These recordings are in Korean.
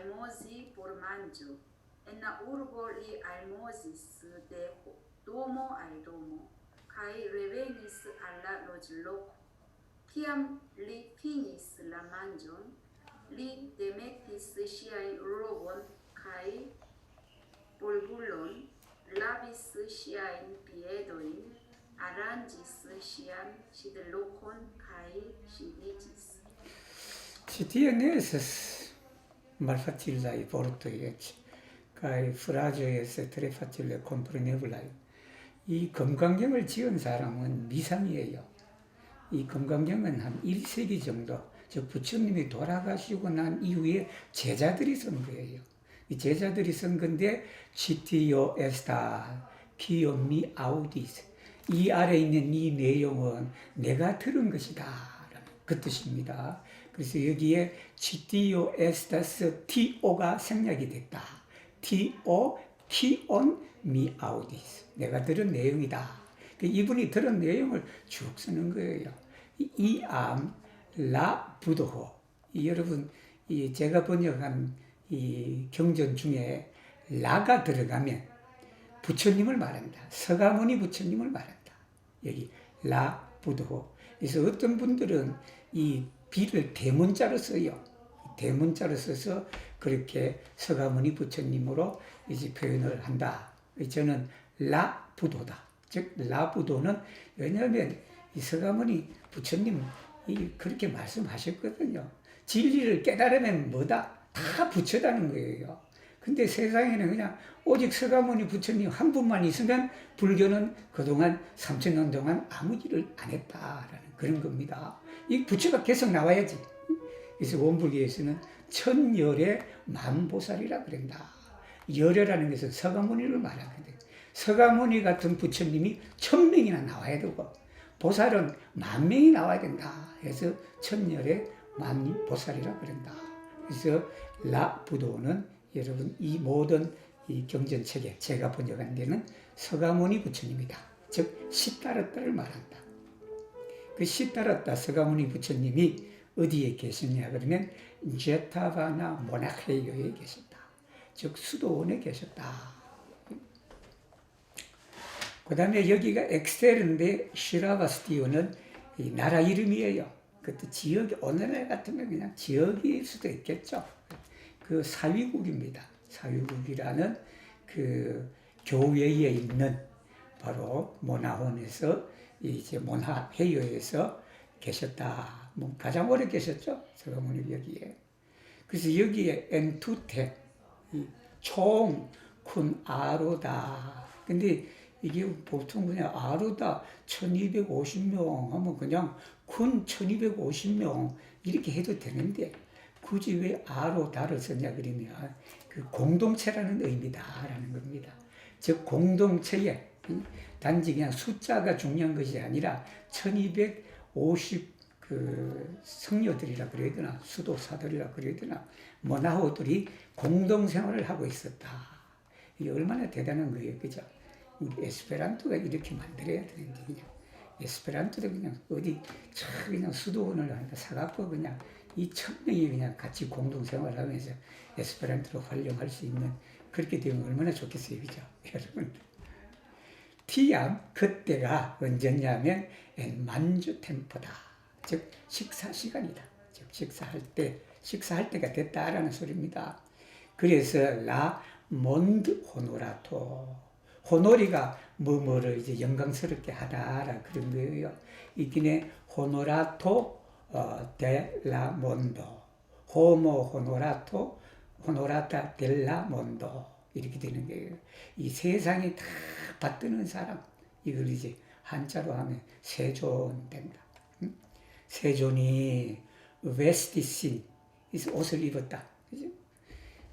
almozi por manjo, en la urbo li almozis de domo al domo, kai revenis al la loĝloko. Kiam li finis la manĝon, li demetis ŝiajn robon kaj polvulon, lavis ŝiajn piedojn, aranĝis ŝian sidlokon kaj sidiĝis. Ci tienes mal facilai vortoi, kai fragioes tre facile comprenevolai. 이 금강경을 지은 사람은 미상이에요. 이 금강경은 한 1세기 정도, 즉 부처님이 돌아가시고 난 이후에 제자들이 쓴 거예요. 이 제자들이 쓴 건데 Citio esta, quio mi audis. 이 아래 있는 이 내용은 내가 들은 것이다 라는 그 뜻입니다. 그래서 여기에 Citio estas Tio가 생략이 됐다. Tio, Kion, mi audis. 내가 들은 내용이다. 이분이 들은 내용을 쭉 쓰는 거예요. 이암, 라, 부도호. 여러분, 제가 번역한 이 경전 중에 라가 들어가면 부처님을 말한다. 서가모니 부처님을 말한다. 여기 라, 부도호. 그래서 어떤 분들은 이 비를 대문자로 써요. 대문자로 써서 그렇게 서가모니 부처님으로 이제 표현을 한다. 저는 라 부도다. 즉 라 부도는 왜냐하면 이 서가모니 부처님 그렇게 말씀하셨거든요. 진리를 깨달으면 뭐다? 다 부처다는 거예요. 근데 세상에는 그냥 오직 서가모니 부처님 한 분만 있으면 불교는 그동안 3000년 동안 아무 일을 안 했다라는 그런 겁니다. 이 부처가 계속 나와야지. 그래서 원불교에서는 천열의 만보살이라 그런다. 열애라는 것은 서가모니를 말하거든. 서가모니 같은 부처님이 1000명이나 나와야 되고 보살은 10,000명이 나와야 된다. 그래서 천열의 만보살이라 그런다. 그래서 라부도는 여러분 이 모든 이 경전책에 제가 번역한 데는 서가모니 부처님이다. 즉 시타르타를 말한다. 그 시타르타 서가모니 부처님이 어디에 계시냐 그러면 제타바나 모나케이오에 계셨다. 즉 수도원에 계셨다. 그 다음에 여기가 엑셀인데 시라바스티오는 이 나라 이름이에요. 그것도 지역이 오늘날 같으면 그냥 지역일 수도 있겠죠. 그 사위국입니다. 사위국이라는 그 교외에 있는 바로 모나혼에서 이제 모나헤이오에서 계셨다. 뭐 가장 오래 계셨죠. 서가모니 여기에. 그래서 여기에 엔투테 총 군 아로다. 근데 이게 보통 그냥 아로다 1250명 하면 그냥 군 1250명 이렇게 해도 되는데 굳이 왜 아로다를 썼냐 그러면 그 공동체라는 의미다라는 겁니다. 즉 공동체에 단지 그냥 숫자가 중요한 것이 아니라 1250 그 성녀들이라 그래야 되나 수도사들이라 그래야 되나 모나호들이 공동생활을 하고 있었다. 이게 얼마나 대단한 거예요. 그죠? 우리 에스페란토가 이렇게 만들어야 되는데 그냥 에스페란토도 그냥 어디 그냥 수도원을 하니까 사갖고 그냥 이 1000명이 그냥 같이 공동생활을 하면서 에스페란토로 활용할 수 있는 그렇게 되면 얼마나 좋겠어요. 그죠? 여러분. 티암 그때가 언제냐면 만주 템포다. 즉 식사 시간이다. 즉 식사할 때가 됐다라는 소리입니다. 그래서 라 몬드 호노라토 호노리가 뭐뭐를 이제 영광스럽게 하다라 그런 거예요. 이기네 호노라토 델라 몬도 호모 호노라토 호노라타 델라 몬도 이렇게 되는 거예요. 이 세상이 다 받드는 사람 이걸 이제 한자로 하면 세존 된다. 세존이 웨스티신 옷을 입었다. 그죠?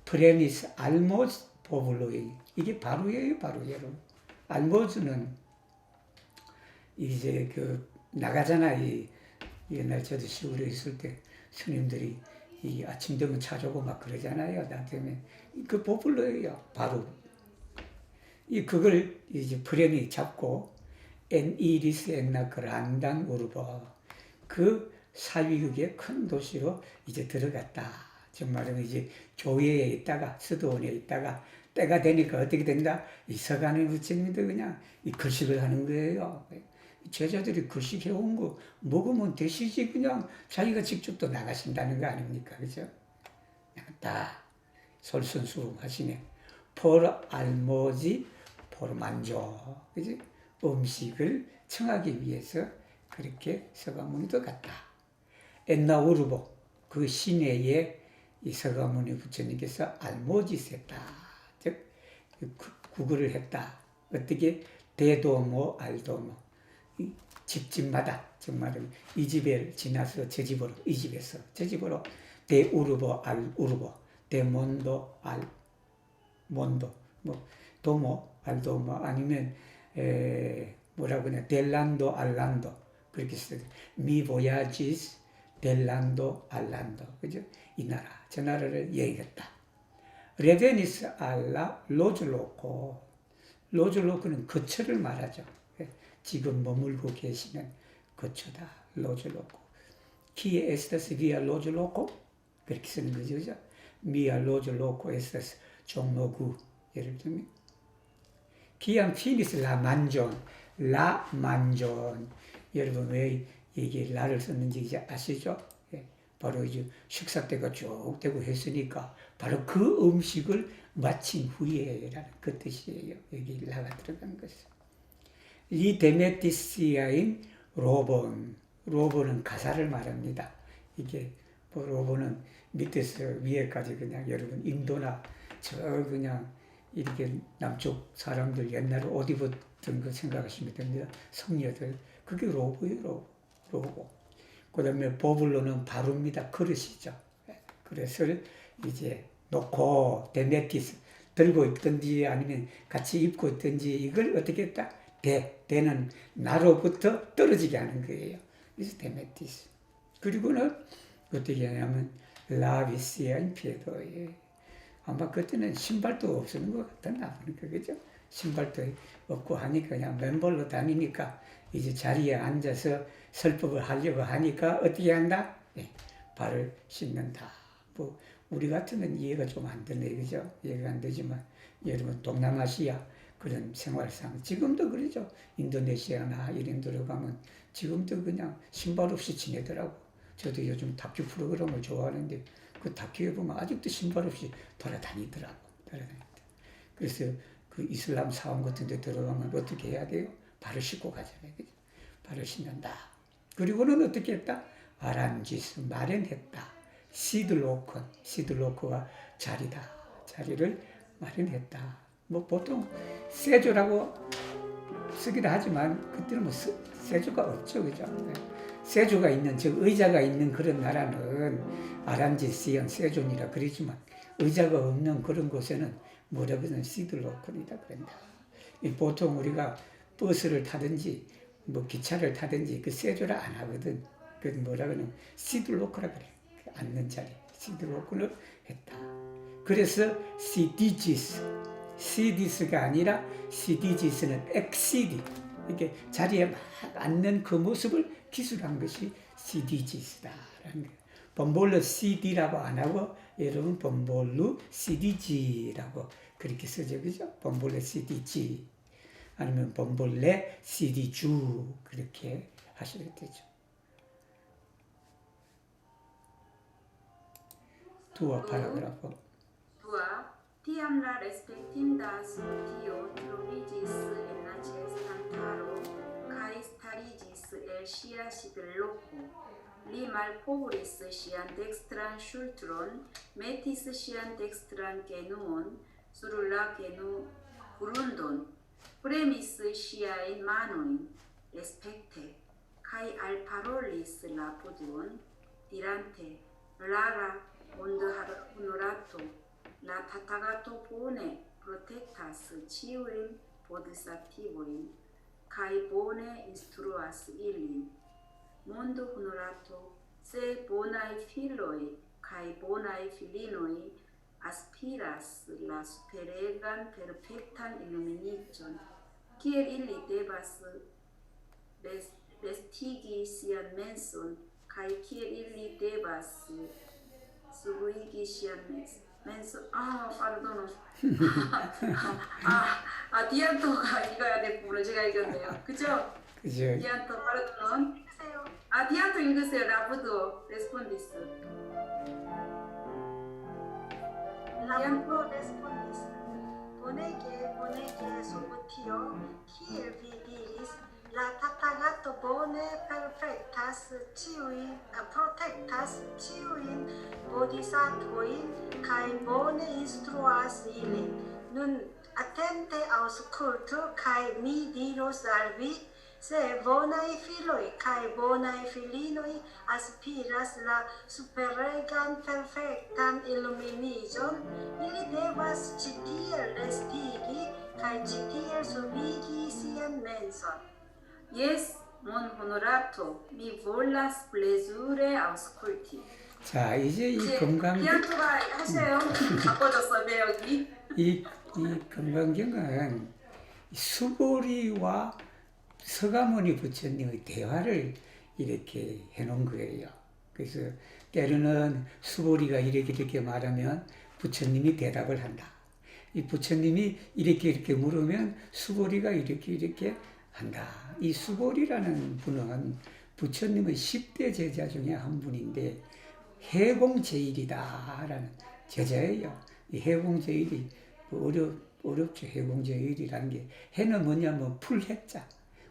프레미스 알모즈 포블로이 이게 바로예요, 바로 여러분. 알모즈는 이제 그 나가잖아. 옛날 저도 시골에 있을 때 스님들이 이 아침 되면 찾아오고 막 그러잖아요. 나한테 그 포블로예요, 바로. 그걸 이제 프레미 잡고 엔 이리스 엔나 그란당 우르버 그 사위국의 큰 도시로 이제 들어갔다. 정말은 이제 교회에 있다가 수도원에 있다가 때가 되니까 어떻게 된다? 이 서간의 부처님도 그냥 이 글식을 하는 거예요. 제자들이 글식 해온 거 먹으면 되시지 그냥 자기가 직접 또 나가신다는 거 아닙니까? 그죠? 다 솔선수범하시네. por 알모지 por 만족. 그지? 음식을 청하기 위해서 그렇게 서가모니도 갔다. 엔나 우르보 그 시내에 이 서가모니 부처님께서 알모짓했다. 즉 구걸을 했다. 어떻게 대도모 알도모 집집마다 정말은 이 집을 지나서 저 집으로 이 집에서 저 집으로 대우르보 알 우르보 대몬도 알 몬도 뭐 도모 알도모 아니면 뭐라고 하냐 델란도 알란도 그렇게 써요. 미 보야지스 델란도 알란도 그죠? 이 나라 저 나라를 여행했다. 레베니스 알라 로즐로코 로즐로코는 거처를 말하죠. 지금 머물고 계시는 거처다. 로즐로코 키에 에스타스 비아 로즐로코 그렇게 쓰는 거죠. 그죠? 미아 로즐로코 에스타스 종로구 예를 들면 기안 피니스 라 만존 라 만존 여러분 왜 이게 라를 썼는지 이제 아시죠? 예, 바로 이제 식사 때가 쭉 되고 했으니까 바로 그 음식을 마친 후에라는 그 뜻이에요. 여기 라가 들어간 것은. 이 데메티시아인 로본은 가사를 말합니다. 이게 뭐 로본은 밑에서 위에까지 그냥 여러분 인도나 저 그냥 이렇게 남쪽 사람들 옛날에 옷 입었던 거 생각하시면 됩니다. 성녀들 그게 로고예요. 로고. 그 다음에 보블로는 바루입니다. 그릇이죠. 그릇을 이제 놓고 데메티스 들고 있든지 아니면 같이 입고 있든지 이걸 어떻게 했다? 대는 나로부터 떨어지게 하는 거예요. 그래서 데메티스. 그리고는 어떻게 하냐면 라비시아 인피에도에 아마 그때는 신발도 없었는 것 같았나 보니까 그죠? 신발도 없고 하니까 그냥 맨발로 다니니까 이제 자리에 앉아서 설법을 하려고 하니까 어떻게 한다? 네, 발을 씻는다. 뭐 우리 같으면 이해가 좀 안 되네, 그죠? 이해가 안 되지만 여러분 동남아시아 그런 생활상 지금도 그러죠. 인도네시아나 이런 데로 가면 지금도 그냥 신발 없이 지내더라고. 저도 요즘 다큐 프로그램을 좋아하는데 그 다큐에 보면 아직도 신발 없이 돌아다니더라고. 그래서 그 이슬람 사원 같은 데 들어가면 어떻게 해야 돼요? 발을 씻고 가잖아요. 그죠? 발을 씻는다. 그리고는 어떻게 했다? 아란지스 마련했다. 시들로크가 자리를 마련했다. 뭐 보통 세조라고 쓰기도 하지만 그때는 뭐 세조가 없죠. 그죠? 세조가 있는, 즉 의자가 있는 그런 나라는 아란지시언 세존이라 그러지만 의자가 없는 그런 곳에는 뭐라고 하면 시들로크이다 그런다. 보통 우리가 버스를 타든지 뭐 기차를 타든지 그 세조라 안 하거든. 그 뭐라고 하면 시들로크라 그래. 앉는 자리 시들로크를 했다. 그래서 시디스가 아니라 시디지스는 엑시디 이렇게 자리에 막 앉는 그 모습을 기술한 것이 시디지스다라는 거예요. 범볼로 CD라고 안 하고 여러분 범볼로 CDG라고 그렇게 쓰죠. 그죠? 범볼레 CDG 아니면 범볼레 CD주 그렇게 하셔야 되죠. 두어 파라그라프 Tiam la respectindas Dio trovigis enaces tantaro, cae starigis el sia sidloco. Li malkovris sian dextran ŝultron, metis sian dextran genuon sur la grundon, premis siajn manojn respekte, kaj alparolis la pudron, dirante: Rara honorato, la Tathagato bone protectas ĉiujn bodhisattvojn, kaj bone instruas ilin. Mondo honorato, se bonaj filoj kaj bonaj filinoj aspiras la superegan perfektan iluminiĝon, kiel ili devas vestigi sian menson kaj kiel ili devas subigicianes. pardon. 디안토가 읽어야 되고 제가 읽었네요. 그죠? 그죠? 디안토, pardon. 디안토 읽으세요. 라부도, respondis. Lampo respondis, bonege subtio, kiel vi diris, la Tathagato bone protektas ciuin bodhisattvoin, kai bone instruas ilin. Nun attente auscultu, kai mi diros al vi, se bonae filoi kai bonae filinoi aspiras la superregan perfectan illuminigion, ili devas ci tiel restigi kai ci tiel subigi sian menson. Yes, mon honorato, mi volas plezure ausculti. 자, 이제 이 건강 디안토가 하세요. 바꿔줬어, 배역이. 이 건강경은 수보리와 서가모니 부처님의 대화를 이렇게 해놓은 거예요. 그래서 때로는 수보리가 이렇게 말하면 부처님이 대답을 한다. 이 부처님이 이렇게 물으면 수보리가 이렇게 한다. 이 수보리라는 분은 부처님의 10대 제자 중에 한 분인데 해공제일이다라는 제자예요. 이 해공제일이 어렵죠. 해공제일이라는 게 해는 뭐냐면 풀해자,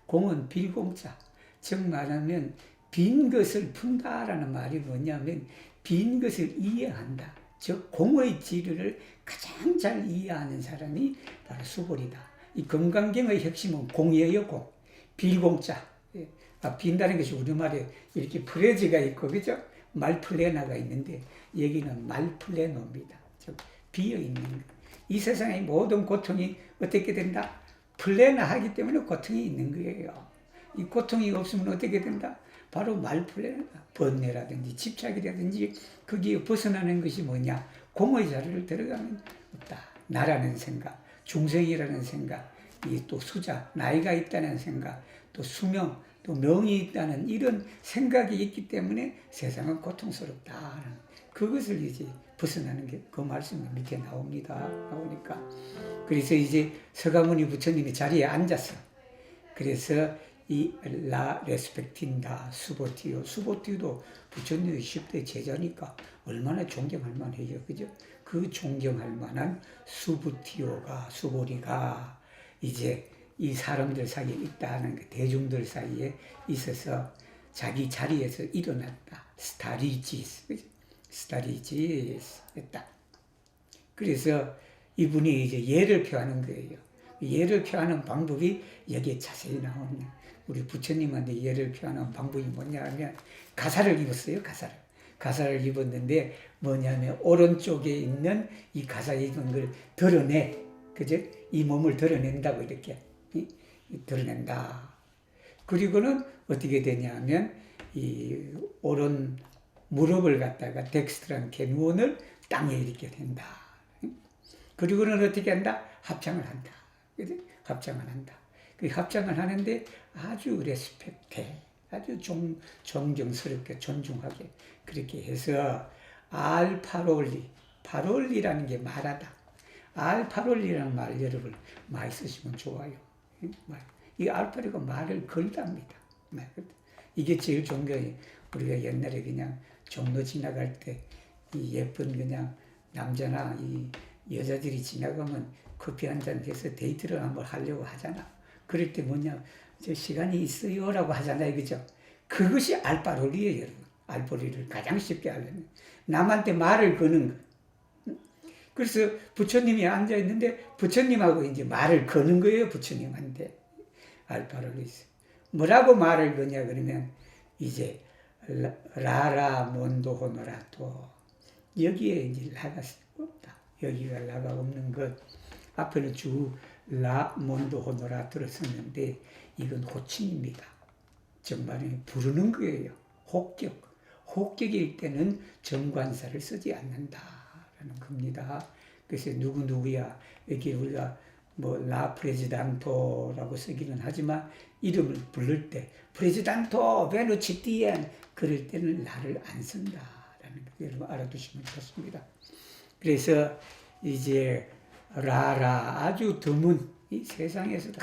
공은 빌공자. 즉 말하면 빈 것을 푼다라는 말이 뭐냐면 빈 것을 이해한다. 즉 공의 지리를 가장 잘 이해하는 사람이 바로 수보리다. 이 건강경의 핵심은 공이에요. 공. 빌공자. 빈다는 것이 우리말에 이렇게 프레즈가 있고 그죠? 말플레나가 있는데 여기는 말플레노입니다. 즉 비어있는 것. 이 세상의 모든 고통이 어떻게 된다? 플레나하기 때문에 고통이 있는 거예요. 이 고통이 없으면 어떻게 된다? 바로 말플레나, 번뇌라든지 집착이라든지 거기에 벗어나는 것이 뭐냐? 공의 자리를 들어가면 없다. 나라는 생각, 중생이라는 생각, 또 수자, 나이가 있다는 생각, 또 수명, 또 명이 있다는 이런 생각이 있기 때문에 세상은 고통스럽다. 그것을 이제 벗어나는 게 그 말씀이 밑에 나오니까. 그래서 이제 서가모니 부처님이 자리에 앉았어. 그래서 이 라 레스펙틴다 수보티오도 부처님의 10대 제자니까 얼마나 존경할 만해요. 그죠? 그 존경할 만한 수보리가 이제 이 사람들 사이에 있다는 그 대중들 사이에 있어서 자기 자리에서 일어났다. 스타리지스 했다. 그래서 이분이 이제 예를 표하는 거예요. 예를 표하는 방법이 여기에 자세히 나오네. 우리 부처님한테 예를 표하는 방법이 뭐냐 하면 가사를 입었어요. 가사를 입었는데 뭐냐면 오른쪽에 있는 이 가사 입은 걸 드러내. 그죠? 이 몸을 드러낸다고 이렇게. 드러낸다. 그리고는 어떻게 되냐면 이 오른 무릎을 갖다가 덱스트란 개누원을 땅에 이렇게 된다. 그리고는 어떻게 한다? 합장을 한다. 그죠? 합장을 한다. 그 합장을 하는데 아주 레스펙트해. 아주 존경스럽게 존중하게 그렇게 해서 파롤리라는 게 말하다. 알파롤리라는 말 여러분 많이 쓰시면 좋아요. 이 알파리가 말을 걸답니다. 이게 제일 좋은 거예요. 우리가 옛날에 그냥 종로 지나갈 때 이 예쁜 그냥 남자나 이 여자들이 지나가면 커피 한잔 해서 데이트를 한번 하려고 하잖아. 그럴 때 뭐냐, 저 시간이 있어요라고 하잖아요. 그죠? 그것이 알파롤리예요, 여러분. 알파롤리를 가장 쉽게 하려면. 남한테 말을 거는 거. 그래서 부처님이 앉아있는데 부처님하고 이제 말을 거는 거예요. 부처님한테. 알파롤리스. 뭐라고 말을 거냐 그러면 이제 라라 몬도 호노라토. 여기에 이제 라가 없다. 여기가 라가 없는 것. 앞에는 주 라 몬도 호노라토를 썼는데 이건 호칭입니다. 정말에 부르는 거예요. 호격일 때는 정관사를 쓰지 않는다라는 겁니다. 그래서 누구야 이렇게 우리가 뭐 라 프레지단토라고 쓰기는 하지만 이름을 부를 때 프레지단토 베누치티엔 그럴 때는 라를 안 쓴다라는 거 여러분 알아두시면 좋습니다. 그래서 이제 라라 아주 드문 이 세상에서도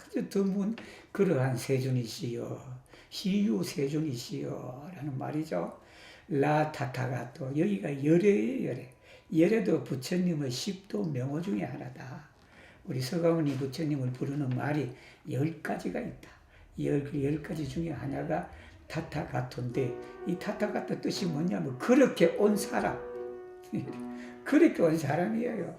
아주 드문 그러한 세존이시여 희유 세존이시여 라는 말이죠. 라 타타가토 여기가 열애예요. 열애. 열애도 부처님의 10도 명호 중에 하나다. 우리 서가모니 부처님을 부르는 말이 10가지가 있다. 10가지 중에 하나가 타타가토인데 이 타타가토 뜻이 뭐냐면 그렇게 온 사람. 그렇게 온 사람이에요.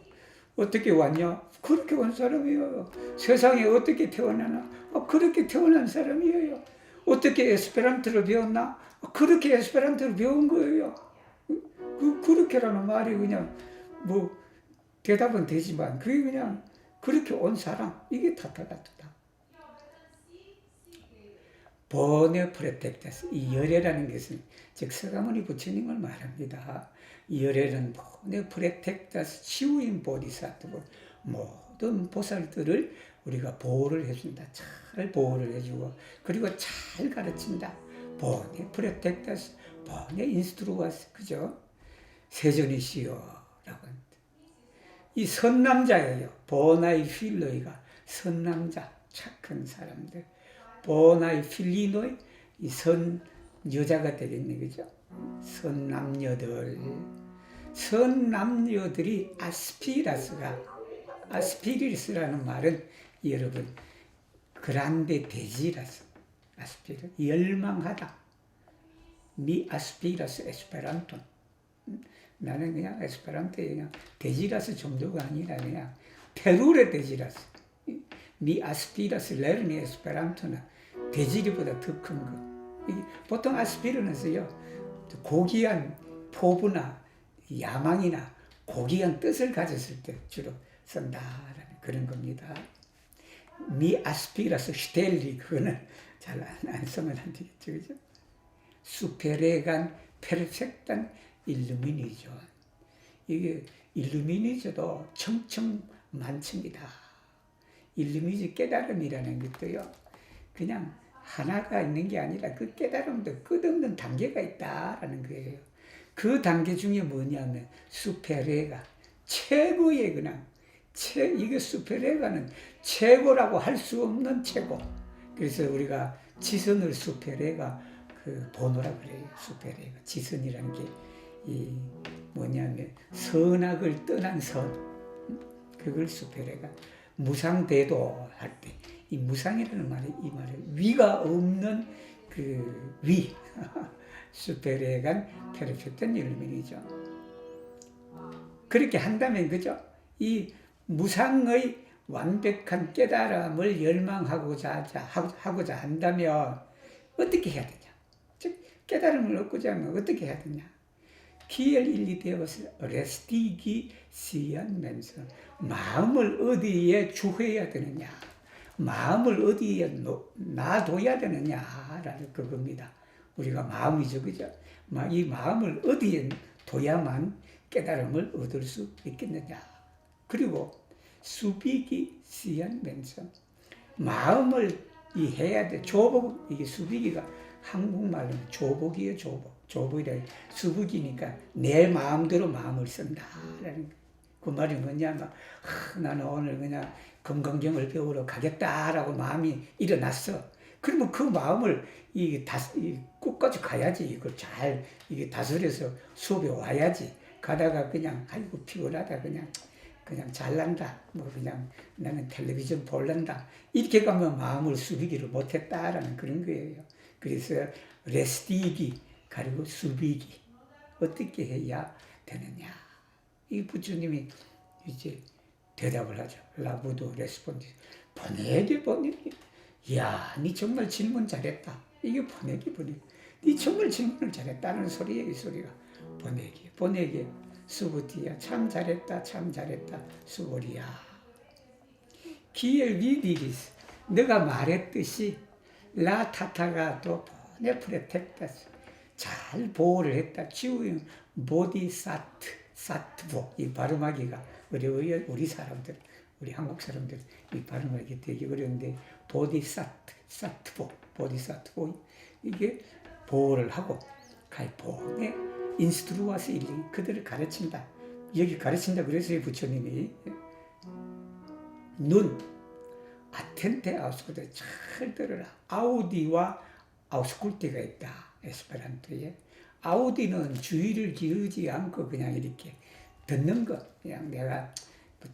어떻게 왔냐? 그렇게 온 사람이에요. 세상에 어떻게 태어나나? 그렇게 태어난 사람이에요. 어떻게 에스페란토를 배웠나? 그렇게 에스페란토를 배운 거예요. 그렇게라는 말이 그냥 뭐 대답은 되지만 그게 그냥 그렇게 온 사람 이게 타타가토다. 보네 프레텍타스 이 열애라는 것은 즉 서가모니 부처님을 말합니다. 이 열애는 보네 프레텍타스 치유인 보디사트보 모든 보살들을 우리가 보호를 해준다. 잘 보호를 해주고 그리고 잘 가르친다. 보네 프레텍타스 보네 인스트루아스 그죠? 세존이시여 라고 합니다. 이 선남자예요. 보나이 필로이가 선남자 착한 사람들 보나이 필리노이 이 선 여자가 되겠네 그죠? 선남녀들이 아스피리스라는 말은 여러분 그란데 데지라스 아스피르 열망하다 미 아스피라스 에스페란토 나는 그냥 에스페란토에 그냥 데지라스 정도가 아니라 그냥 페루레 데지라스 미 아스피라스 레르니 에스페란토는 데지리보다 더 큰 거. 보통 아스피르는 써요. 고귀한 포부나 야망이나 고귀한 뜻을 가졌을 때 주로 쓴다라는 그런 겁니다. 미 아스피라스 슈텔리 그거는 잘 안 쓰면 안 되겠죠, 그죠? 수페레간 페르펙탄 일루미니죠. 이게 일루미니죠도 청청만청이다. 일루미니 깨달음이라는 것도요. 그냥 하나가 있는 게 아니라 그 깨달음도 끝없는 단계가 있다라는 거예요. 그 단계 중에 뭐냐면 수페레가 최고의 그냥 이게 수페레가는 최고라고 할 수 없는 최고. 그래서 우리가 지선을 수페레가 그 보노라 그래요. 수페레가 지선이라는 게 이 뭐냐면 선악을 떠난 선 그걸 수페레가 무상대도 할 때 이 무상이라는 말이 이 말에 위가 없는 그 위 수페레간 페르펙탄 일루미니죠. 그렇게 한다면 그죠? 이 무상의 완벽한 깨달음을 열망하고자 한다면 어떻게 해야 되냐? 즉 깨달음을 얻고자 하면 어떻게 해야 되냐? 기엘 일리 되어서 레스티기 시연면서 마음을 어디에 주해야 되느냐? 마음을 어디에 놔둬야 되느냐라는 그겁니다. 우리가 마음이죠, 그죠? 이 마음을 어디에 둬야만 깨달음을 얻을 수 있겠느냐? 그리고 수비기 시연면서 마음을 해야 돼. 조복 이게 수비기가 한국말로는 조복이에요, 조복. 조복이라 수복이니까 내 마음대로 마음을 쓴다라는 그 말이 뭐냐면 나는 오늘 그냥 금강경을 배우러 가겠다라고 마음이 일어났어. 그러면 그 마음을 끝까지 가야지. 이걸 잘 다스려서 수업에 와야지. 가다가 그냥 아이고 피곤하다 그냥 잘난다. 뭐 그냥 나는 텔레비전 볼란다. 이렇게 가면 마음을 수비기를 못했다라는 그런 거예요. 그래서 레스티기 그리고 수비기 어떻게 해야 되느냐. 이 부처님이 이제 대답을 하죠. 라부도 레스폰디. 보내기. 이야, 니 정말 질문 잘했다. 이게 보내기. 니 정말 질문을 잘했다는 소리예요, 이 소리가. 보내기. 수부티야. 참 잘했다. 수보리야. 기엘 위디리스. 내가 말했듯이 라 타타가도 보네 프레텍타스. 잘 보호를 했다. 치우인 보디사트보. 이 발음하기가 어려워요. 우리 사람들, 우리 한국 사람들 이 발음하기 되게 어려운데 보디사트보 이게 보호를 하고 가이 보네 인스트루아스 일리 그들을 가르친다. 여기 가르친다 그래서요 부처님이 눈 아텐테 아우스쿨테 잘 들어라. 아우디와 아우스쿨테가 있다. 에스페란토에 아우디는 주의를 기울이지 않고 그냥 이렇게 듣는 것, 그냥 내가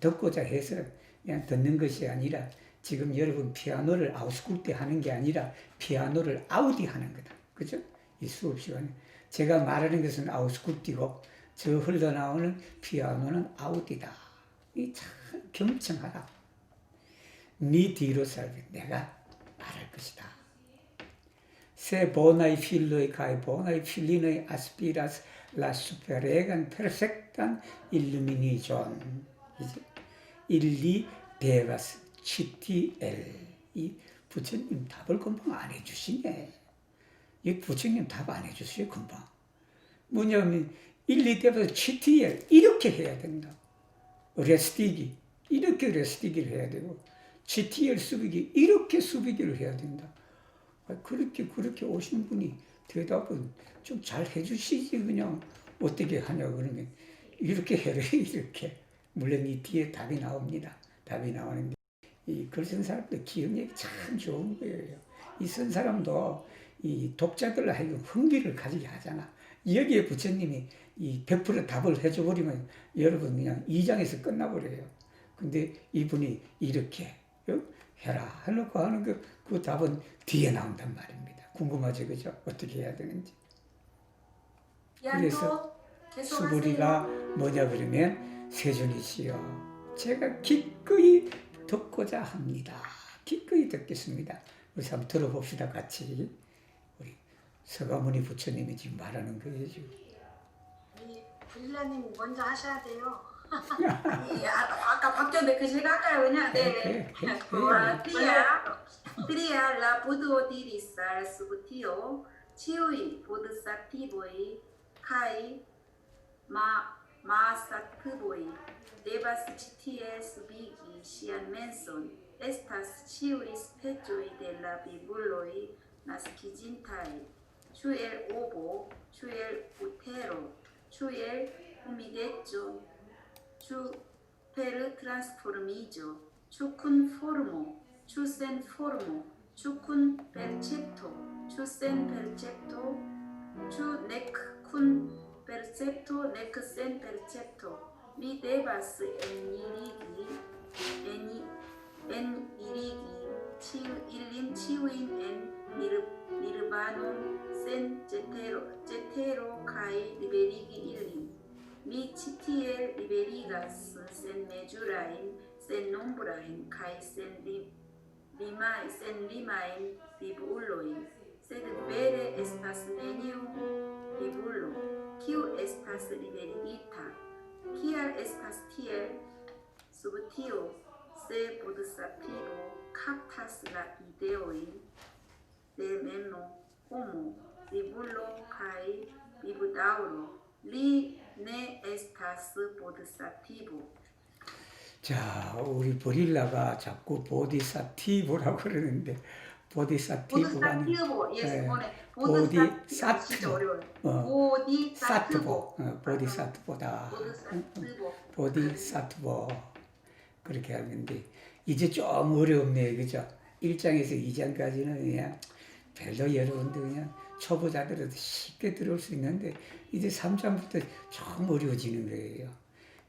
듣고자 해서 그냥 듣는 것이 아니라 지금 여러분 피아노를 아우스쿨테 하는 게 아니라 피아노를 아우디 하는 거다. 그죠? 이 수업 시간에 제가 말하는 것은 아우스쿨티고 저 흘러나오는 피아노는 아우디다. 이 참 경청하라. 네 뒤로 살게 내가 말할 것이다. Se bonai filloi kai bonai fillinoi aspiras la superegan perfectan illumination. 일리 베가스 치티엘. 이 부처님 답을 금방 안 해주시네. 이 부처님 답 안 해주세요 금방. 뭐냐면 일리 베가스 치티엘 이렇게 해야 된다. 레스티기 이렇게 레스티기를 해야 되고 치티엘 수비기 이렇게 수비기를 해야 된다. 그렇게 오신 분이 대답은 좀 잘 해주시지 그냥 어떻게 하냐 그러면 이렇게 해래 이렇게. 물론 이 뒤에 답이 나옵니다. 답이 나오는데 이 글 쓴 사람도 기억력이 참 좋은 거예요. 이 쓴 사람도 이 독자들로 하여금 흥미를 가지게 하잖아. 여기에 부처님이 이 100% 답을 해줘버리면 여러분 그냥 2장에서 끝나버려요. 근데 이분이 이렇게 해라 해놓고 하는 그 답은 뒤에 나온단 말입니다. 궁금하죠, 그죠? 어떻게 해야 되는지. 그래서 수부리가 뭐냐 그러면 세존이시여 제가 기꺼이 듣고자 합니다. 기꺼이 듣겠습니다. 우리 한번 들어봅시다 같이. 우리 서가모니 부처님이 지금 말하는 거예요. 우리 불리라님 먼저 하셔야 돼요. 아까 바뀌었는데 그 제가 할까요 그냥? 네. Tria la Buddho dirisa subtio chiui bodhisattvoi kai ma sattvoi devas citie subigi sian menson estas chiui specioi de la bibuloi nascigintai chuel ovo chuel utero chuel humideggio chu per transformigio chu cun formo chu sen formo chu cun percepto chu sen percepto chu nec cun percepto nec sen percepto mi devas enirigi illin ciuin en nirvanon sen cetero kai liberigi illin mi citiel liberigas sen mejurain sen nombrain kai sen limain bibuloin sed vere estas neniu bibulo kiu estas liberigita kial estas tiel sub tio se bodhisattvo kaptas la ideoin de meno homo bibulo kai bibudauro li ne estas bodhisattvo. 자, 우리 보릴라가 자꾸 보디사티보라고 그러는데 보디사티보가 보디사티보, 예, 보디사트보, 보디사트보, 보디사트보다, 보디사트보 그렇게 하는데 이제 좀 어렵네요, 그죠? 1장에서 2장까지는 그냥 별로 여러분들 그냥 초보자들은 쉽게 들어올 수 있는데 이제 3장부터 좀 어려워지는 거예요.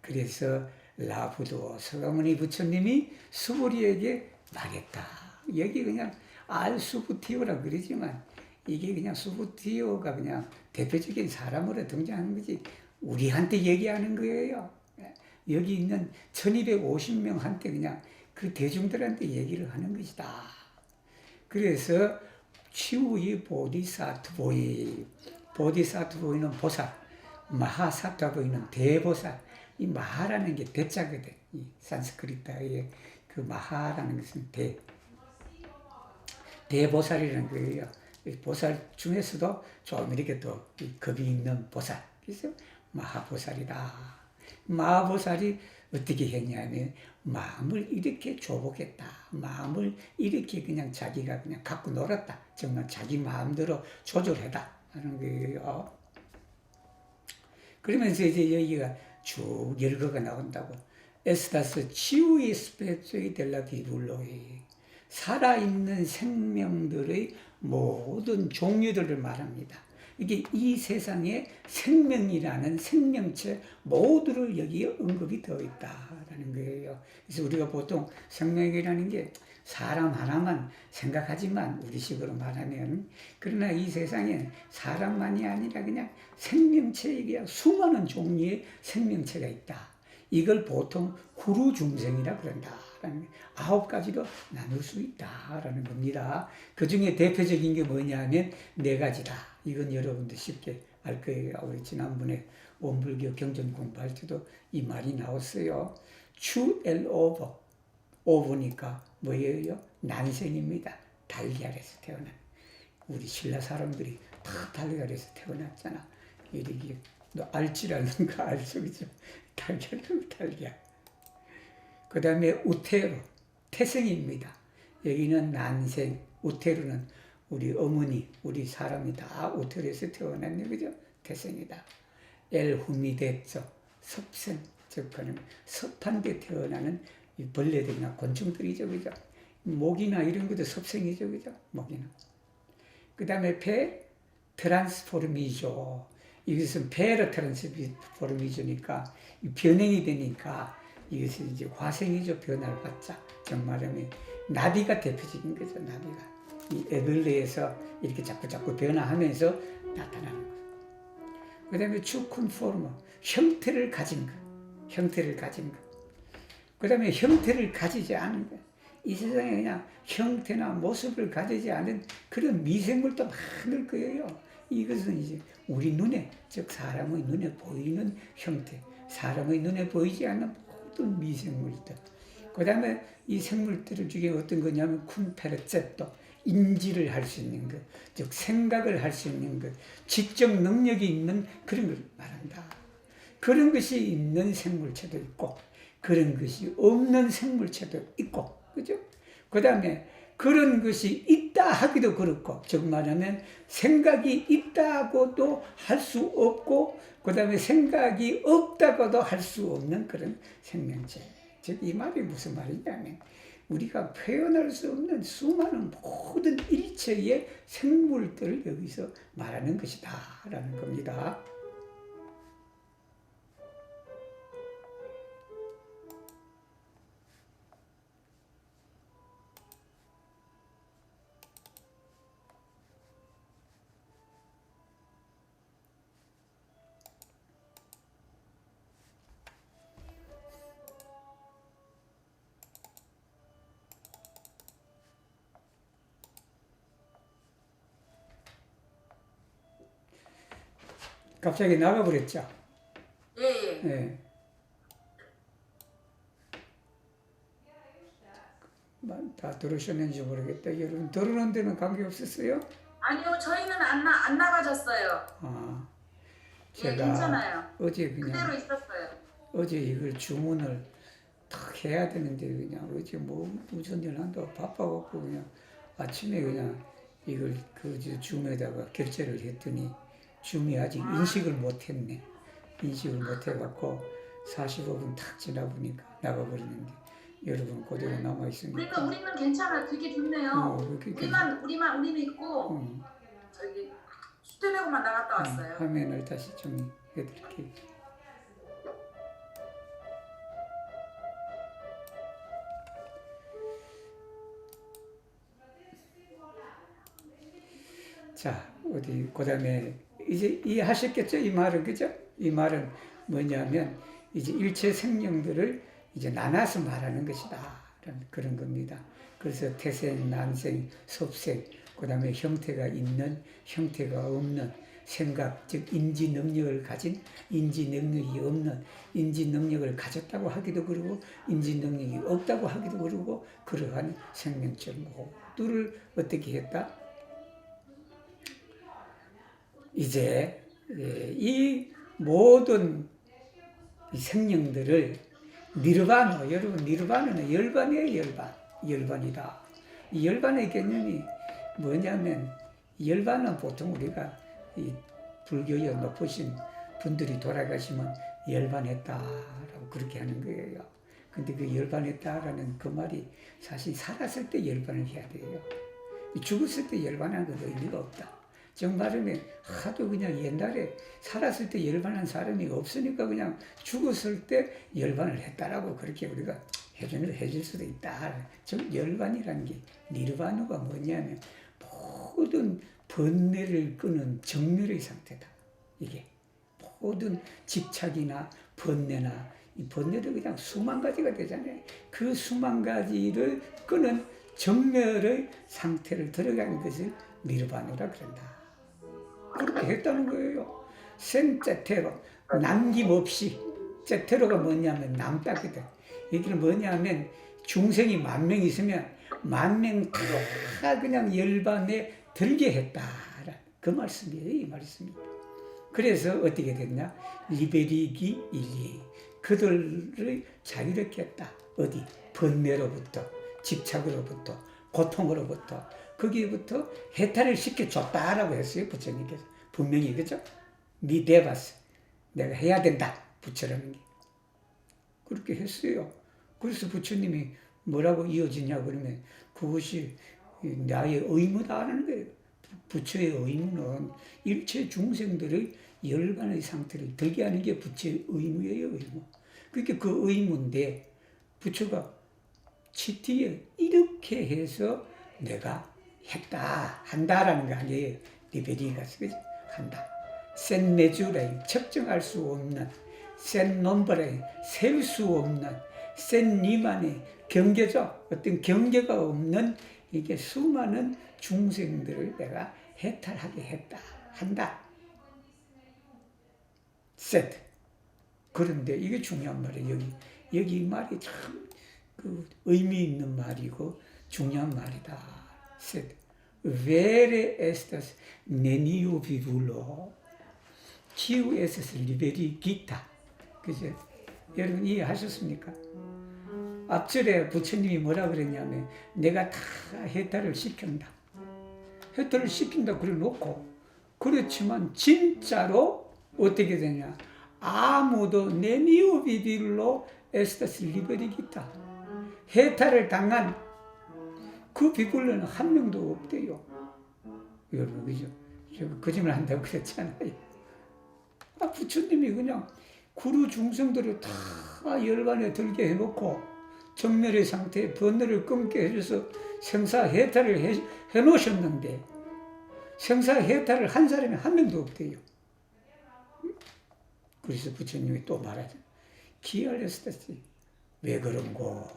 그래서 라부도 서가모니 부처님이 수부리에게 말했다. 여기 그냥 알수부티오라 그러지만 이게 그냥 수부티오가 그냥 대표적인 사람으로 등장하는 거지 우리한테 얘기하는 거예요. 여기 있는 1250명한테 그냥 그 대중들한테 얘기를 하는 것이다. 그래서 치우이 보디사트보이 보디사트보이는 보살 마하사트보이는 대보살 이 마하라는 게 대자거든. 이 산스크리트의 그 마하라는 것은 대보살이라는 거예요. 보살 중에서도 좀 이렇게 또 급이 있는 보살. 그래서 마하보살이다. 마하보살이 어떻게 했냐면 마음을 이렇게 조복했다. 마음을 이렇게 그냥 자기가 그냥 갖고 놀았다. 정말 자기 마음대로 조절했다 하는 거예요. 그러면서 이제 여기가 쭉 열거가 나온다고. 에스타스 치우이 스페츠이 델라 비블로이. 살아있는 생명들의 모든 종류들을 말합니다. 이게 이 세상에 생명이라는 생명체 모두를 여기에 언급이 되어 있다라는 거예요. 그래서 우리가 보통 생명이라는 게 사람 하나만 생각하지만 우리식으로 말하면, 그러나 이 세상에 사람만이 아니라 그냥 생명체에 수많은 종류의 생명체가 있다. 이걸 보통 후루중생이라 그런다라는 9가지로 나눌 수 있다라는 겁니다. 그 중에 대표적인 게 뭐냐면 4가지다. 이건 여러분도 쉽게 알 거예요. 우리 지난번에 원불교 경전 공부할 때도 이 말이 나왔어요. 추엘오버, 오브니까 뭐예요? 난생입니다. 달걀에서 태어난. 우리 신라 사람들이 다 달걀에서 태어났잖아. 이렇게 너 알지라는 거 알죠, 그죠? 달걀. 그 다음에 우테로, 태생입니다. 여기는 난생, 우테로는 우리 어머니, 우리 사람이 다 우테로에서 태어났네, 그죠? 태생이다. 엘후미데죠, 섭생, 즉, 섭한 데 태어나는 이 벌레들이나 곤충들이죠, 그죠? 모기나 이런 것도 섭생이죠, 그죠? 모기나. 그 다음에 배, 트랜스포르미죠. 이것은 배로 트랜스포르미죠니까 변형이 되니까 이것은 이제 화생이죠. 변화를 받자. 정말하면 나비가 대표적인 거죠. 나비가 이 애벌레에서 이렇게 자꾸 변화하면서 나타나는 거. 그 다음에 추콘포르머, 형태를 가진 것. 그 다음에 형태를 가지지 않은 것. 이 세상에 그냥 형태나 모습을 가지지 않은 그런 미생물도 많을 거예요. 이것은 이제 우리 눈에, 즉 사람의 눈에 보이는 형태, 사람의 눈에 보이지 않는 모든 미생물들. 그 다음에 이 생물들 중에 어떤 거냐면 쿤페르체또, 인지를 할 수 있는 것, 즉 생각을 할 수 있는 것, 지적 능력이 있는 그런 걸 말한다. 그런 것이 있는 생물체도 있고 그런 것이 없는 생물체도 있고, 그죠? 그 다음에 그런 것이 있다 하기도 그렇고, 즉 말하면 생각이 있다고도 할 수 없고 그 다음에 생각이 없다고도 할 수 없는 그런 생명체. 즉 이 말이 무슨 말이냐면 우리가 표현할 수 없는 수많은 모든 일체의 생물들을 여기서 말하는 것이다 라는 겁니다. 갑자기 나가버렸죠? 예. 예. 다 들으셨는지 모르겠다. 여러분 들으는 데는 관계없었어요? 아니요, 저희는 안 나가졌어요. 아, 예, 괜찮아요. 어제 그냥 그대로 있었어요. 어제 이걸 주문을 탁 해야 되는데 그냥 어제 뭐 무슨 일 한다고 바빠갖고 그냥 아침에 그냥 이걸 그 줌에다가 결제를 했더니 줌이 아직 인식을 못했네. 인식을 못해갖고 45분 탁 지나보니까 나가버리는데 여러분 그대로 남아있으니까. 우리는 괜찮아. 되게 좋네요. 우리는 있고 저기 수련회고만 나갔다 왔어요. 화면을 다시 정리해드릴게요. 자, 어디 그 다음에 이제 이해하셨겠죠? 이 말은, 그죠? 이 말은 뭐냐면 이제 일체 생명들을 이제 나눠서 말하는 것이다 라는 그런 겁니다. 그래서 태생, 난생, 섭생, 그 다음에 형태가 있는, 형태가 없는, 생각, 즉 인지 능력을 가진, 인지 능력이 없는, 인지 능력을 가졌다고 하기도 그러고 인지 능력이 없다고 하기도 그러고, 그러한 생명체 모두를 어떻게 했다? 이제 이 모든 생명들을 니르바나, 여러분 니르바나는 열반이에요. 열반이다. 이 열반의 개념이 뭐냐면, 열반은 보통 우리가 이 불교의 높으신 분들이 돌아가시면 열반했다라고 그렇게 하는 거예요. 근데 그 열반했다라는 그 말이 사실 살았을 때 열반을 해야 돼요. 죽었을 때 열반하는 건 의미가 없다. 정말은 하도 그냥 옛날에 살았을 때 열반한 사람이 없으니까 그냥 죽었을 때 열반을 했다라고 그렇게 우리가 해줄 수도 있다. 즉 열반이라는 게 니르바누가 뭐냐면 모든 번뇌를 끄는 정멸의 상태다. 이게 모든 집착이나 번뇌나 이 번뇌도 그냥 수만 가지가 되잖아요. 그 수만 가지를 끄는 정멸의 상태를 들어가는 것을 니르바누라 그런다. 그렇게 했다는 거예요. 생제테로 남김없이 제테로가 뭐냐면 남다거든. 이게 뭐냐면 중생이 10,000명 있으면 10,000명 다 그냥 열반에 들게 했다. 그 말씀이에요. 이 말씀이. 그래서 어떻게 됐냐? 리베리기 일리. 그들을 자유롭게 했다. 어디? 번뇌로부터, 집착으로부터, 고통으로부터, 거기에부터 해탈을 시켜줬다라고 했어요. 부처님께서. 분명히, 그죠? 니 대봤어. 내가 해야 된다. 부처라는 게. 그렇게 했어요. 그래서 부처님이 뭐라고 이어지냐 그러면 그것이 나의 의무다라는 거예요. 부처의 의무는 일체 중생들의 열반의 상태를 들게 하는 게 부처의 의무예요. 의무. 그러니까 그 의무인데 부처가 치티에 이렇게 해서 내가 했다, 한다라는 거 아니에요. 리베리가 그죠? 한다. 센 메주라인 측정할 수 없는 센 넘버라인 셀 수 없는 센 리만의 경계죠. 어떤 경계가 없는 이게 수많은 중생들을 내가 해탈하게 했다, 한다. 세트. 그런데 이게 중요한 말이에요. 여기 이 말이 참 그 의미 있는 말이고 중요한 말이다. 세트. Vere estas neniu vivulo, kiu estas liberigita. 그죠? 여러분 이해하셨습니까? 앞절에 부처님이 뭐라 그랬냐면 내가 다 해탈을 시킨다. 해탈을 시킨다 그래 놓고 그렇지만 진짜로 어떻게 되냐? 아무도 neniu vivulo estas liberigita. 해탈을 당한 그 비굴로는 한 명도 없대요. 여러분, 그죠? 제가 거짓말 한다고 그랬잖아요. 부처님이 그냥 구루 중생들을 다 열반에 들게 해놓고 정멸의 상태에 번뇌를 끊게 해줘서 생사해탈을 해놓으셨는데 생사해탈을 한 사람이 한 명도 없대요. 그래서 부처님이 또 말하죠. 기알레스타시 왜 그런고?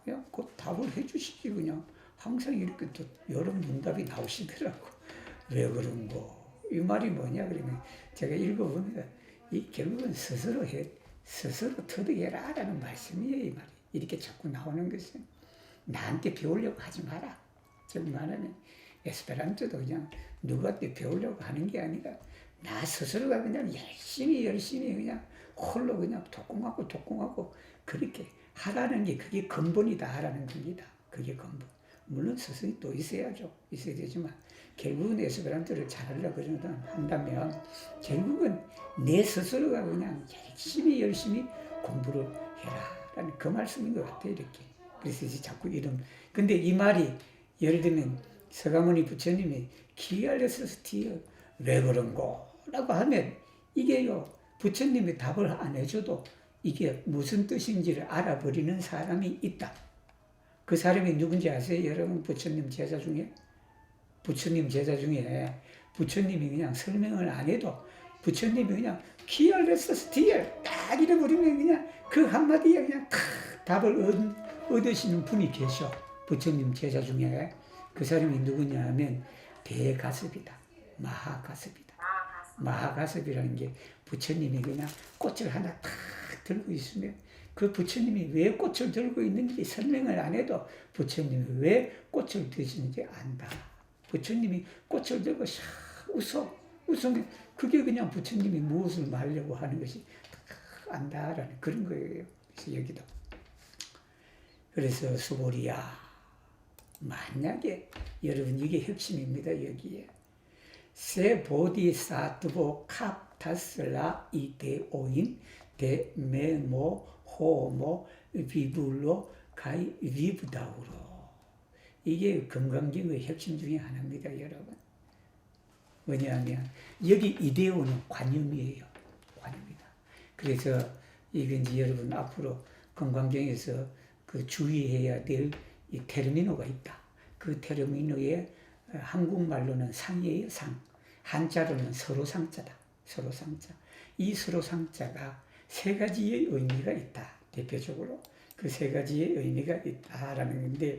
그냥 그 답을 해주시지 그냥 항상 이렇게 또 여러 문답이 나오시더라고. 왜 그런고? 이 말이 뭐냐 그러면 제가 읽어보니까 이 결국은 스스로 터득해라라는 말씀이에요. 이 말이 이렇게 자꾸 나오는 것은 나한테 배우려고 하지 마라. 즉 말하면 에스페란토도 그냥 누구한테 배우려고 하는 게 아니라 나 스스로가 그냥 열심히 그냥 홀로 그냥 독공하고 그렇게 하라는 게 그게 근본이다 하라는 겁니다. 그게 근본. 물론 스승이 또 있어야 되지만 결국은 에스페란토를 잘하려고 한다면 결국은 내 스스로가 그냥 열심히 공부를 해라라는 그 말씀인 것 같아요. 이렇게. 그래서 이제 자꾸 근데 이 말이 예를 들면 서가모니 부처님이 기알레스티어 왜 그런고? 라고 하면 이게요 부처님이 답을 안 해줘도 이게 무슨 뜻인지를 알아버리는 사람이 있다. 그 사람이 누군지 아세요? 여러분 부처님 제자 중에 부처님이 그냥 설명을 안 해도 부처님이 그냥 기알레스티어 딱 잃어버리면 그냥 그 한마디에 그냥 탁 답을 얻으시는 분이 계셔. 부처님 제자 중에 그 사람이 누구냐 하면 대가섭이다. 마하가섭이라는 게 부처님이 그냥 꽃을 하나 탁 들고 있으면 그 부처님이 왜 꽃을 들고 있는지 설명을 안 해도 부처님이 왜 꽃을 드시는지 안다. 부처님이 꽃을 들고 샥 웃으면 그게 그냥 부처님이 무엇을 말려고 하는 것이 딱 안다라는 그런 거예요. 그래서 여기도. 그래서 수보리야 만약에 여러분 이게 핵심입니다. 여기에 세 보디사트보 카타슬라 이데오인 데메모 호모 비불로 가이 위브다우로. 이게 금강경의 핵심 중에 하나입니다, 여러분. 뭐냐면 여기 이데오는 관념이에요. 관념이다. 그래서 이게 이제 여러분 앞으로 금강경에서 그 주의해야 될 이 테르미노가 있다. 그 테르미노에 한국말로는 상이에요, 상. 한자로는 서로상자다. 서로상자. 이 서로상자가 세 가지의 의미가 있다. 대표적으로 그 세 가지의 의미가 있다라는 건데,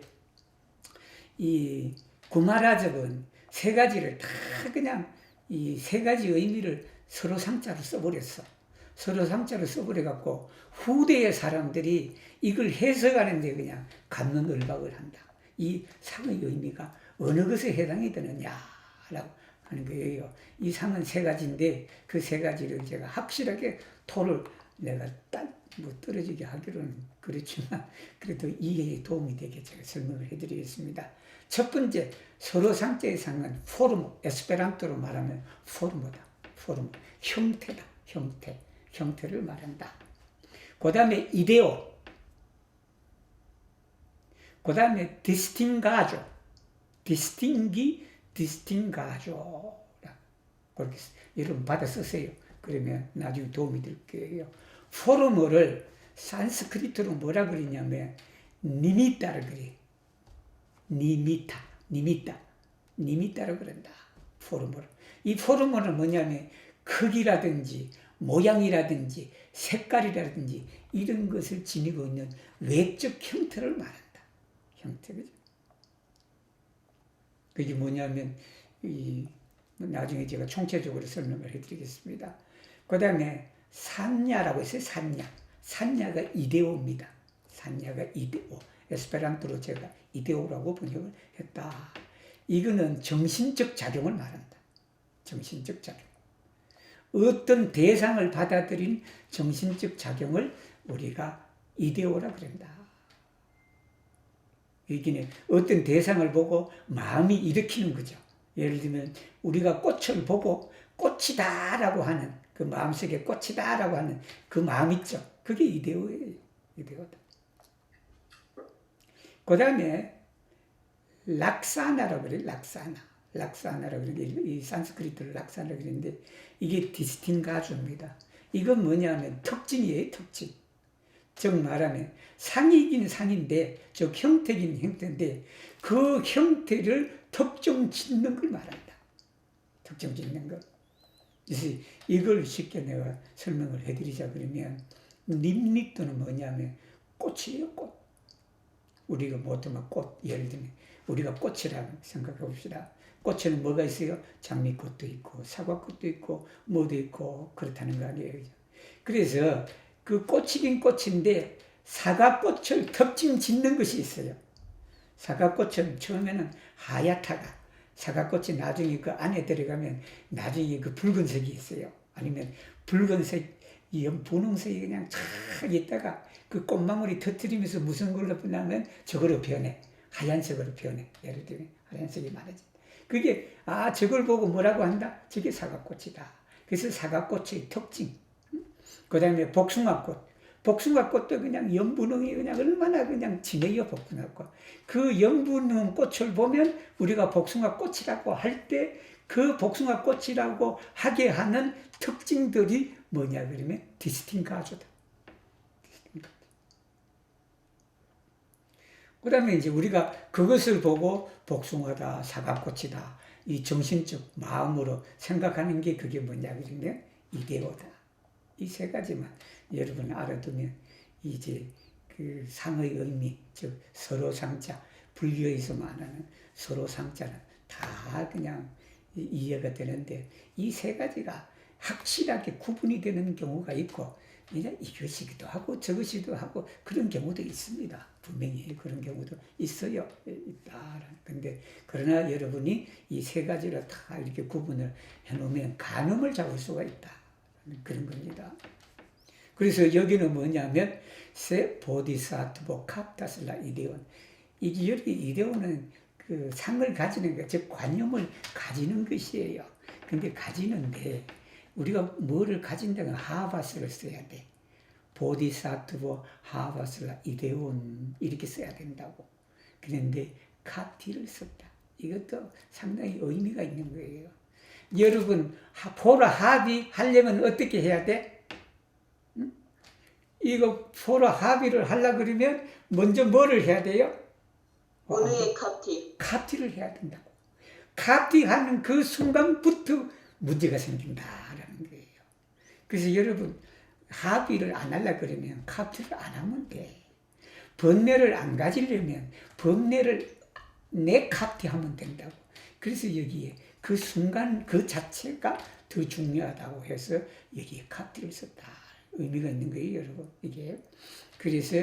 이 구마라접은 세 가지를 다 그냥 이 세 가지 의미를 서로상자로 써버렸어. 서로상자로 써버려갖고 후대의 사람들이 이걸 해석하는데 그냥 갑론을박을 한다. 이 상의 의미가 어느 것에 해당이 되느냐라고 하는 거예요. 이 상은 세 가지인데 그 세 가지를 제가 확실하게 토를 내가 떨어지게 하기로는 그렇지만 그래도 이해에 도움이 되게 제가 설명을 해드리겠습니다. 첫 번째, 서로상자의 상은 포르모, 에스페란토로 말하면 포르모다. 포르모, 형태다. 형태를 말한다. 그 다음에 이데오, 그 다음에 디스팅가조, 디스팅가조. 그렇게 여러분 받아 쓰세요. 그러면 나중에 도움이 될 거예요. 포르모를 산스크리트로 뭐라 그러냐면 니미타를 그래. 니미타라고 그런다. 포르모를. 이 포르모는 뭐냐면 크기라든지 모양이라든지 색깔이라든지 이런 것을 지니고 있는 외적 형태를 말한다. 형태, 그죠? 그게 뭐냐면 나중에 제가 총체적으로 설명을 해드리겠습니다. 그 다음에 산야라고 했어요. 산야가 이데오입니다. 산야가 이데오. 에스페란토로 제가 이데오라고 번역을 했다. 이거는 정신적 작용을 말한다. 정신적 작용. 어떤 대상을 받아들인 정신적 작용을 우리가 이데오라 그런다. 여기는 어떤 대상을 보고 마음이 일으키는 거죠. 예를 들면 우리가 꽃을 보고 꽃이다라고 하는 그 마음속에 꽃이다라고 하는 그 마음 있죠. 그게 이데오예요. 이데오다. 그 다음에 락사나라고 그래요. 락사나라고 그러는데 이 산스크리트를 락사나라고 그러는데 이게 디스팅가조입니다. 이건 뭐냐면 특징이에요. 특징. 즉 말하면 상이긴 상인데 즉 형태긴 형태인데 그 형태를 특정 짓는 걸 말한다. 특정 짓는 것. 그래서 이걸 쉽게 내가 설명을 해드리자 그러면 림리토는 뭐냐면 꽃이에요. 꽃. 우리가 못하면 꽃, 예를 들면 우리가 꽃이라고 생각해 봅시다. 꽃에는 뭐가 있어요? 장미꽃도 있고 사과꽃도 있고 뭐도 있고 그렇다는 거 아니에요. 그래서 그 꽃이긴 꽃인데 사과꽃을 특징 짓는 것이 있어요. 사과꽃은 처음에는 하얗다가 사과꽃이 나중에 그 안에 들어가면 나중에 그 붉은색이 있어요. 아니면 붉은색, 분홍색이 그냥 쫙 있다가 그 꽃망울이 터뜨리면서 무슨 걸로 변하면 저걸로 변해. 하얀색으로 변해. 예를 들면 하얀색이 많아진다. 그게 저걸 보고 뭐라고 한다? 저게 사과꽃이다. 그래서 사과꽃의 특징. 그 다음에 복숭아꽃. 복숭아꽃도 그냥 연분홍이 그냥 얼마나 그냥 진해요, 복숭아꽃. 그 연분홍 꽃을 보면 우리가 복숭아꽃이라고 할 때 그 복숭아꽃이라고 하게 하는 특징들이 뭐냐 그러면 디스팅가조다. 그 다음에 이제 우리가 그것을 보고 복숭아다, 사과꽃이다, 이 정신적 마음으로 생각하는 게 그게 뭐냐 그러면 이데오다. 이 세 가지만 여러분 알아두면 이제 그 상의 의미, 즉 서로상자, 불교에서 말하는 서로상자는 다 그냥 이해가 되는데 이 세 가지가 확실하게 구분이 되는 경우가 있고 그냥 이것이기도 하고 저것이기도 하고 그런 경우도 있습니다. 분명히 그런 경우도 있어요. 있다. 근데 그러나 여러분이 이 세 가지를 다 이렇게 구분을 해놓으면 간음을 잡을 수가 있다. 그런 겁니다. 그래서 여기는 뭐냐면 세 보디사트보 카타슬라 이데온. 이게 여기 이데온은 그 상을 가지는 것, 즉 관념을 가지는 것이에요. 근데 가지는데 우리가 뭐를 가진다면 하바스를 써야 돼. 보디사트보 하바스라 이데온 이렇게 써야 된다고. 그런데 카티를 썼다. 이것도 상당히 의미가 있는 거예요. 여러분 포로 합의 하려면 어떻게 해야 돼? 응? 이거 포로 합의를 하려고 그러면 먼저 뭐를 해야 돼요? 오늘의 카티. 카티를 해야 된다고. 카티하는 그 순간부터 문제가 생긴다라는 거예요. 그래서 여러분 합의를 안 하려고 그러면 카티를 안 하면 돼. 번뇌를 안 가지려면 번뇌를 내 카티하면 된다고. 그래서 여기에 그 순간 그 자체가 더 중요하다고 해서 여기에 카티를 썼다. 의미가 있는 거예요, 여러분. 이게. 그래서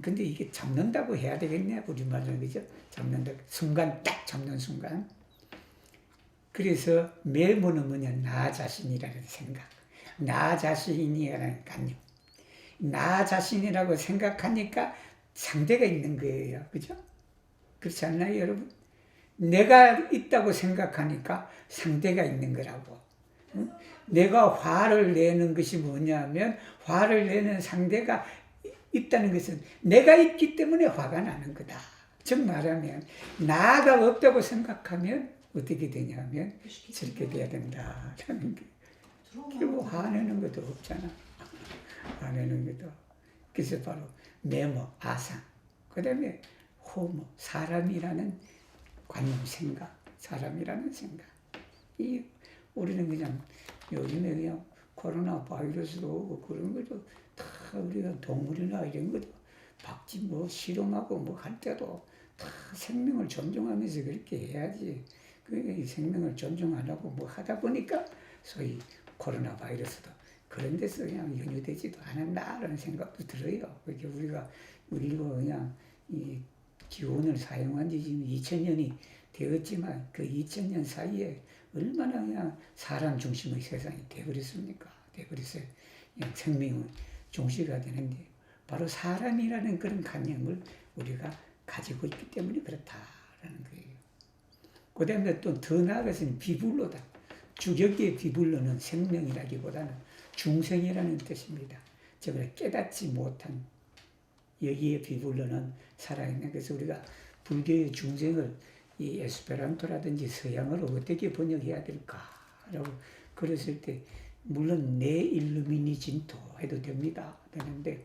근데 이게 잡는다고 해야 되겠냐, 우리말로는, 그죠? 잡는다. 순간, 딱 잡는 순간. 그래서 메모는 뭐냐, 나 자신이라는 생각. 나 자신이라는概念. 나 자신이라고 생각하니까 상대가 있는 거예요. 그죠? 그렇지 않나요, 여러분? 내가 있다고 생각하니까 상대가 있는 거라고. 응? 내가 화를 내는 것이 뭐냐면, 화를 내는 상대가 있다는 것은 내가 있기 때문에 화가 나는 거다. 즉 말하면 나가 없다고 생각하면 어떻게 되냐면 저렇게 돼야 된다라는 게. 결국 화내는 것도 없잖아. 화내는 것도. 그래서 바로 메모, 아상, 그 다음에 호모, 사람이라는 관념, 생각, 사람이라는 생각. 우리는 그냥 요즘에 그냥 코로나 바이러스도 오고 그런 것도 다 우리가 동물이나 이런 것도 박쥐 뭐 실험하고 뭐 할 때도 다 생명을 존중하면서 그렇게 해야지. 그러니까 이 생명을 존중 안 하고 뭐 하다 보니까 소위 코로나 바이러스도 그런 데서 그냥 연유되지도 않았나라는 생각도 들어요. 그렇게 우리가 그냥 이 기온을 사용한 지 지금 2000년이 되었지만 그 2000년 사이에 얼마나 그냥 사람 중심의 세상이 되어버렸습니까? 되어버렸어요. 그냥 생명의 중시가 되는데 바로 사람이라는 그런 관념을 우리가 가지고 있기 때문에 그렇다라는 거예요. 그 다음에 또 더 나아가서는 비불로다. 주격의 비불로는 생명이라기보다는 중생이라는 뜻입니다. 즉 깨닫지 못한 여기에 비불로는 살아있는. 그래서 우리가 불교의 중생을 이 에스페란토라든지 서양어로 어떻게 번역해야 될까라고 그랬을 때 물론 내 일루미니 진토 해도 됩니다. 되는데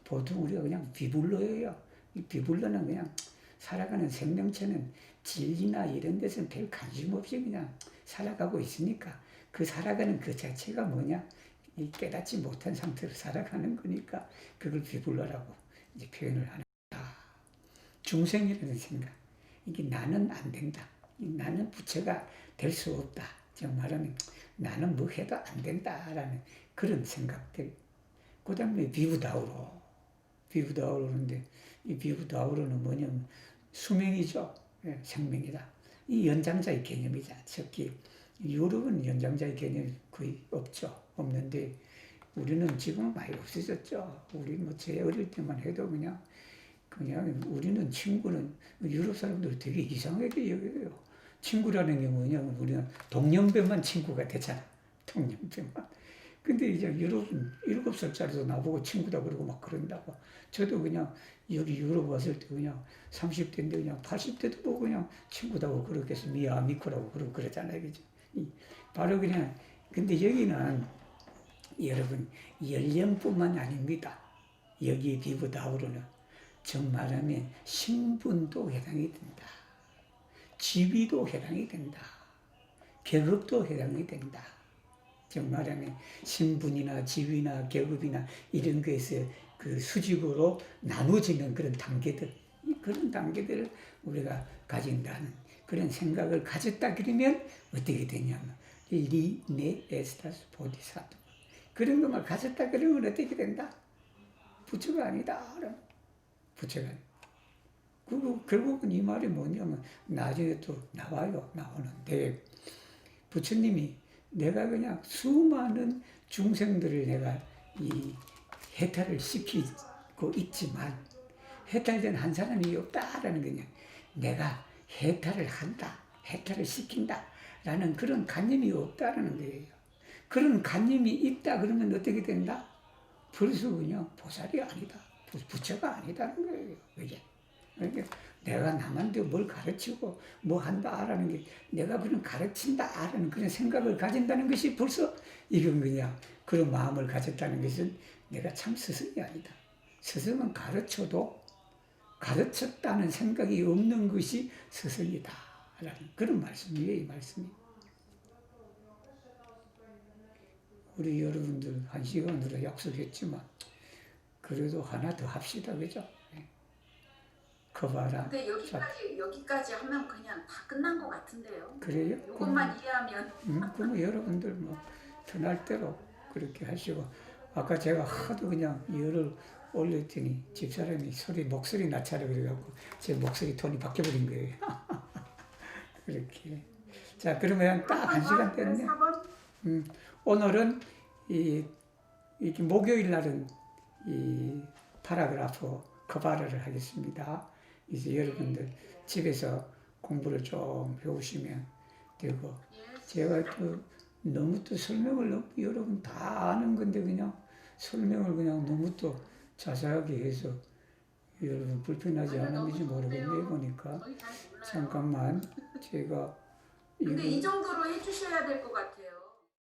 보통 우리가 그냥 비불로예요. 이 비불로는 그냥 살아가는 생명체는 진리나 이런 데서는 별 관심 없이 그냥 살아가고 있으니까 그 살아가는 그 자체가 뭐냐? 이 깨닫지 못한 상태로 살아가는 거니까 그걸 비불로라고 이제 표현을 하는 거다. 중생이라는 생각. 이게 나는 안 된다. 나는 부처가 될 수 없다. 즉 말하면 나는 뭐 해도 안 된다라는 그런 생각들. 그 다음에 비부다우로. 비부다우로인데 이 비부다우로는 뭐냐면 수명이죠. 예, 생명이다. 이 연장자의 개념이자 특히 유럽은 연장자의 개념이 거의 없죠. 없는데 우리는 지금은 많이 없어졌죠. 우리 뭐 제 어릴 때만 해도 그냥 우리는 친구는 유럽 사람들 되게 이상하게 여겨요. 친구라는 게 뭐냐면 우리는 동년배만 친구가 되잖아. 동년배만. 근데 이제 유럽은 7살짜리도 나보고 친구다 그러고 막 그런다고. 저도 그냥 여기 유럽 왔을 때 그냥 30대인데 그냥 80대도 보고 그냥 친구다고 그렇겠어. 미아미코라고 그러고 그러잖아요. 그죠? 바로 그냥, 근데 여기는 여러분 연령뿐만 아닙니다. 여기 비부다우로는 즉 말하면 신분도 해당이 된다. 지위도 해당이 된다. 계급도 해당이 된다. 즉 말하면 신분이나 지위나 계급이나 이런 것에서 그 수직으로 나눠지는 그런 단계들, 그런 단계들을 우리가 가진다는 그런 생각을 가졌다 그러면 어떻게 되냐면 리네 에스타스 보디사토 그런 것만 가졌다 그러면 어떻게 된다? 부처가 아니다. 부처가 결국은 이 말이 뭐냐면 나중에 또 나오는데 부처님이 내가 그냥 수많은 중생들을 내가 이 해탈을 시키고 있지만 해탈된 한 사람이 없다라는 거냐. 내가 해탈을 한다, 해탈을 시킨다 라는 그런 관념이 없다라는 거예요. 그런 간념이 있다 그러면 어떻게 된다? 벌써 그냥 보살이 아니다. 부처가 아니다는 거예요. 이게. 그러니까 내가 남한테 뭘 가르치고 뭐 한다라는 게 내가 그런 가르친다라는 그런 생각을 가진다는 것이 벌써 이건 그냥 그런 마음을 가졌다는 것은 내가 참 스승이 아니다. 스승은 가르쳐도 가르쳤다는 생각이 없는 것이 스승이다라는 그런 말씀이에요. 이 말씀이. 우리 여러분들 1시간으로 약속했지만 그래도 하나 더 합시다. 그죠? 그 봐라. 근데 여기까지 하면 그냥 다 끝난 것 같은데요. 그래요? 이것만 이해하면. 그럼 여러분들 뭐 편할 대로 그렇게 하시고 아까 제가 하도 그냥 열을 올렸더니 집사람이 목소리 낮춰라 그래갖고 제 목소리 톤이 바뀌어버린 거예요. 그렇게. 자, 그러면 딱 1시간 됐네. 4번. 오늘은 이렇게 목요일 날은 이 파라그라프 커버를 하겠습니다. 이제 여러분들 집에서 공부를 좀 배우시면 되고, 제가 또 너무 또 설명을 너무 여러분 다 아는 건데 그냥 설명을 그냥 너무 또 자세하게 해서 여러분 불편하지 않은지 모르겠네요. 보니까 잠깐만 제가 근데 이 정도로 해주셔야 될 것 같아요.